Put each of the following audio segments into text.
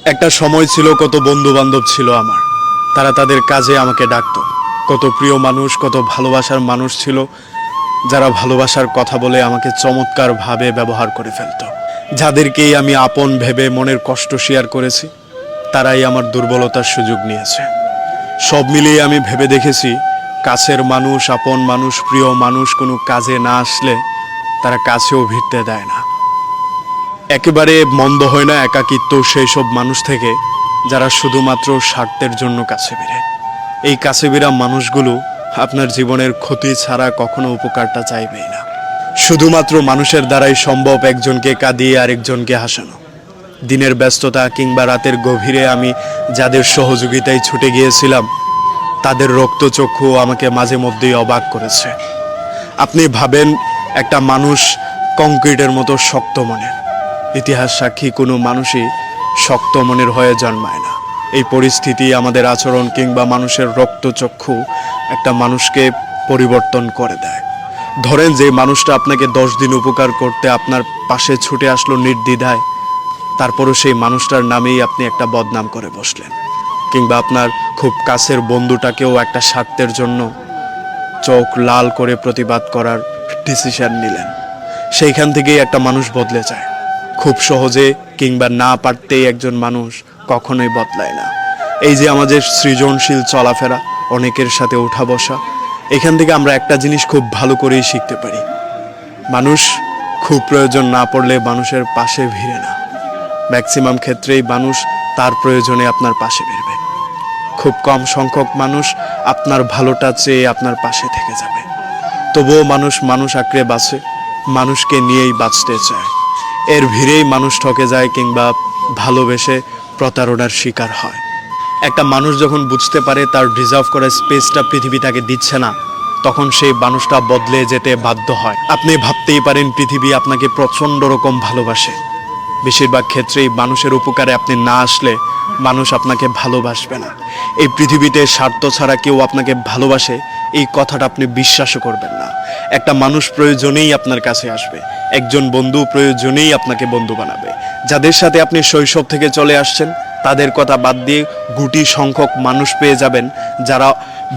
একটা সময় ছিল, কত বন্ধু বান্ধব ছিল আমার, তারা তাদের কাজে আমাকে ডাকতো। কত প্রিয় মানুষ, কত ভালোবাসার মানুষ ছিল, যারা ভালোবাসার কথা বলে আমাকে চমৎকারভাবে ব্যবহার করে ফেলতো। যাদেরকেই আমি আপন ভেবে মনের কষ্ট শেয়ার করেছি, তারাই আমার দুর্বলতার সুযোগ নিয়েছে। সব মিলিয়ে আমি ভেবে দেখেছি, কাছের মানুষ, আপন মানুষ, প্রিয় মানুষ কোনো কাজে না আসলে তারা কাছেও ভিড়তে দেয় না। একেবারে মন্দ হয় না একাকিত্ব সেই সব মানুষ থেকে, যারা শুধুমাত্র স্বার্থের জন্য কাছে বেরে। এই কাছে বেরা মানুষগুলো আপনার জীবনের ক্ষতি ছাড়া কখনো উপকারটা চাইবেই না। শুধুমাত্র মানুষের দ্বারাই সম্ভব একজনকে কাঁদিয়ে আরেকজনকে হাসানো। দিনের ব্যস্ততা কিংবা রাতের গভীরে আমি যাদের সহযোগিতায় ছুটে গিয়েছিলাম, তাদের রক্তচক্ষু আমাকে মাঝে মধ্যেই অবাক করেছে। আপনি ভাবেন, একটা মানুষ কংক্রিটের মতো শক্ত মনের। ইতিহাস সাক্ষী কোনো মানুষই শক্ত মনের হয়ে জন্মায় না। এই পরিস্থিতি, আমাদের আচরণ কিংবা মানুষের রক্তচক্ষু একটা মানুষকে পরিবর্তন করে দেয়। ধরেন, যে মানুষটা আপনাকে 10 দিন উপকার করতে আপনার পাশে ছুটে আসলো নির্দ্বিধায়, তারপরও সেই মানুষটার নামেই আপনি একটা বদনাম করে বসলেন। কিংবা আপনার খুব কাছের বন্ধুটাকেও একটা স্বার্থের জন্য চোখ লাল করে প্রতিবাদ করার ডিসিশন নিলেন। সেইখান থেকেই একটা মানুষ বদলে যায়। খুব সহজে কিংবা না পারতেই একজন মানুষ কখনোই বদলায় না। এই যে আমাদের সৃজনশীল চলাফেরা, অনেকের সাথে ওঠা বসা, এখান থেকে আমরা একটা জিনিস খুব ভালো করেই শিখতে পারি। মানুষ খুব প্রয়োজন না পড়লে মানুষের পাশে ভিড়ে না। ম্যাক্সিমাম ক্ষেত্রেই মানুষ তার প্রয়োজনে আপনার পাশে ভিড়বে। খুব কম সংখ্যক মানুষ আপনার ভালোটা চেয়ে আপনার পাশে থেকে যাবে। তবুও মানুষ আঁকড়ে বাঁচে, মানুষকে নিয়েই বাঁচতে চায়। এর ভিড়েই মানুষ ঠকে যায় কিংবা ভালোবেসে প্রতারণার শিকার হয়। একটা মানুষ যখন বুঝতে পারে তার ডিজার্ভ করা স্পেসটা পৃথিবী তাকে দিচ্ছে না, তখন সেই মানুষটা বদলে যেতে বাধ্য হয়। আপনি ভাবতেই পারেন পৃথিবী আপনাকে প্রচণ্ড রকম ভালোবাসে। বেশিরভাগ ক্ষেত্রেই মানুষের উপকারে আপনি না আসলে মানুষ আপনাকে ভালোবাসবে না। এই পৃথিবীতে স্বার্থ ছাড়া কেউ আপনাকে ভালোবাসে, এই কথাটা আপনি বিশ্বাসও করবেন না। একটা মানুষ প্রয়োজনেই আপনার কাছে আসবে, একজন বন্ধু প্রয়োজনেই আপনাকে বন্ধু বানাবে। যাদের সাথে আপনি শৈশব থেকে চলে আসছেন, তাদের কথা বাদ দিয়ে গুটি সংখ্যক মানুষ পেয়ে যাবেন, যারা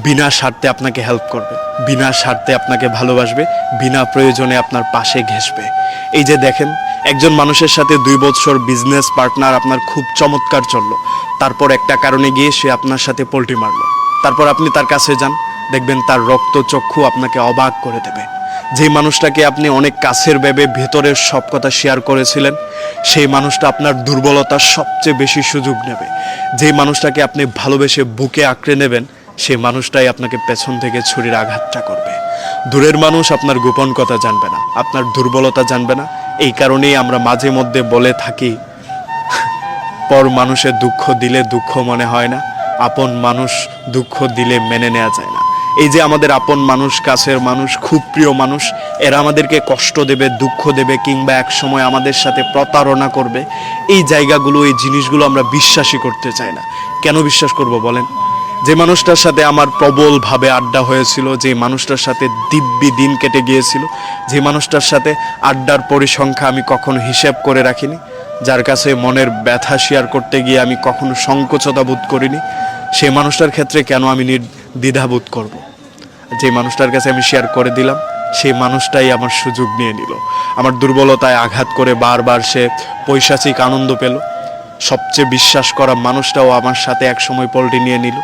বিনা স্বার্থে আপনাকে হেল্প করবে, বিনা স্বার্থে আপনাকে ভালোবাসবে, বিনা প্রয়োজনে আপনার পাশে ঘেঁষবে। এই যে দেখেন, একজন মানুষের সাথে 2 বছর বিজনেস পার্টনার আপনার খুব চমৎকার চললো, তারপর একটা কারণে গিয়ে সে আপনার সাথে পোল্টি মারলো। তারপর আপনি তার কাছে যান, দেখবেন তার রক্তচক্ষু আপনাকে অবাক করে দেবে। যে মানুষটাকে আপনি অনেক কাছের ভেবে ভেতরের সব কথা শেয়ার করেছিলেন, সেই মানুষটা আপনার দুর্বলতার সবচেয়ে বেশি সুযোগ নেবে। যে মানুষটাকে আপনি ভালোবেসে বুকে আঁকড়ে নেবেন, সেই মানুষটাই আপনাকে পেছন থেকে ছুরির আঘাতটা করবে। দূরের মানুষ আপনার গোপন কথা জানবে না, আপনার দুর্বলতা জানবে না। এই কারণেই আমরা মাঝে মধ্যে বলে থাকি, পর মানুষের দুঃখ দিলে দুঃখ মনে হয় না, আপন মানুষ দুঃখ দিলে মেনে নেওয়া যায় না। এই যে আমাদের আপন মানুষ, কাছের মানুষ, খুব প্রিয় মানুষ, এরা আমাদেরকে কষ্ট দেবে, দুঃখ দেবে, কিংবা এক সময় আমাদের সাথে প্রতারণা করবে, এই জায়গাগুলো, এই জিনিসগুলো আমরা বিশ্বাসই করতে চাই না। কেন বিশ্বাস করব বলেন? যে মানুষটার সাথে আমার প্রবলভাবে আড্ডা হয়েছিল, যে মানুষটার সাথে দিব্যি দিন কেটে গিয়েছিল, যে মানুষটার সাথে আড্ডার পরিসংখ্যা আমি কখনো হিসেব করে রাখিনি, যার কাছে মনের ব্যথা শেয়ার করতে গিয়ে আমি কখনো সংকোচতা বোধ করিনি, সেই মানুষটার ক্ষেত্রে কেন আমি দ্বিধাবোধ করব? যে মানুষটার কাছে আমি শেয়ার করে দিলাম, সেই মানুষটাই আমার সুযোগ নিয়ে নিল। আমার দুর্বলতায় আঘাত করে বারবার সে পৈশাচিক আনন্দ পেল। সবচেয়ে বিশ্বাস করা মানুষটাও আমার সাথে একসময় পল্টি নিয়ে নিল।